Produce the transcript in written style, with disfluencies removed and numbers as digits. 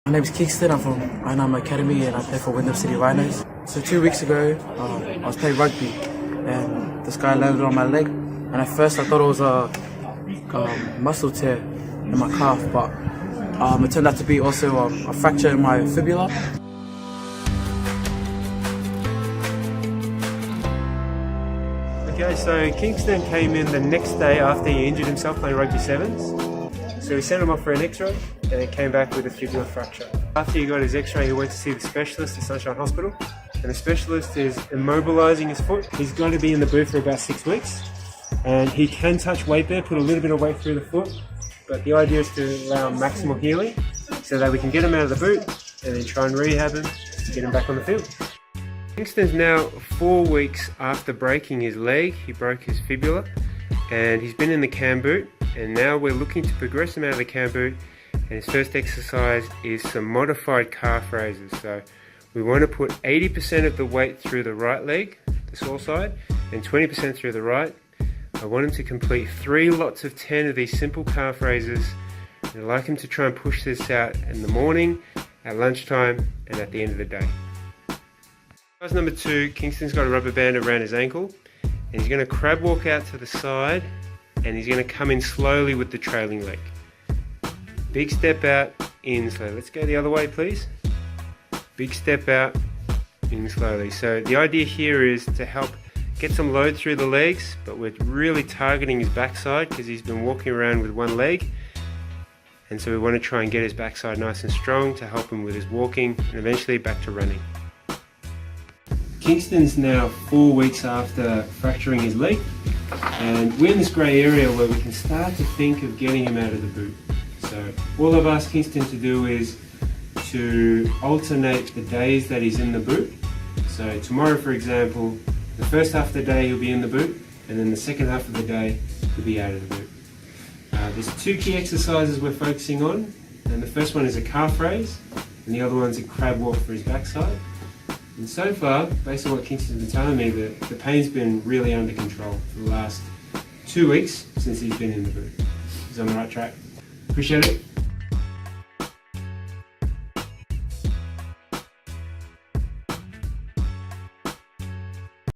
My name is Kingzston. I'm from Ainam Academy and I play for Wyndham City Rhinos. So 2 weeks ago, I was playing rugby and this guy landed on my leg. And at first I thought it was a muscle tear in my calf, but it turned out to be also a fracture in my fibula. Okay, so Kingzston came in the next day after he injured himself playing rugby sevens. So we sent him off for an x-ray and it came back with a fibular fracture. After he got his x-ray, he went to see the specialist at Sunshine Hospital, and the specialist is immobilising his foot. He's going to be in the boot for about 6 weeks, and he can touch weight bear, put a little bit of weight through the foot, but the idea is to allow maximal healing so that we can get him out of the boot and then try and rehab him to get him back on the field. Kingzston's now 4 weeks after breaking his leg. He broke his fibula and he's been in the cam boot, and now we're looking to progress him out of the cam boot, and his first exercise is some modified calf raises. So we want to put 80% of the weight through the right leg, the sore side, and 20% through the right. I want him to complete 3 lots of 10 of these simple calf raises, and I'd like him to try and push this out in the morning, at lunchtime, and at the end of the day. Exercise number 2, Kingzston's got a rubber band around his ankle, and he's going to crab walk out to the side, and he's going to come in slowly with the trailing leg. Big step out, in slowly. Let's go the other way, please. Big step out, in slowly. So the idea here is to help get some load through the legs, but we're really targeting his backside because he's been walking around with one leg. And so we want to try and get his backside nice and strong to help him with his walking and eventually back to running. Kingzston's now 4 weeks after fracturing his leg, and we're in this grey area where we can start to think of getting him out of the boot. So all I've asked Kingzston to do is to alternate the days that he's in the boot. So tomorrow, for example, the first half of the day he'll be in the boot, and then the second half of the day he'll be out of the boot. There's 2 key exercises we're focusing on, and the first one is a calf raise, and the other one's a crab walk for his backside. And so far, based on what Kingzston's been telling me, the pain's been really under control for the last 2 weeks since he's been in the boot. He's on the right track. Appreciate it.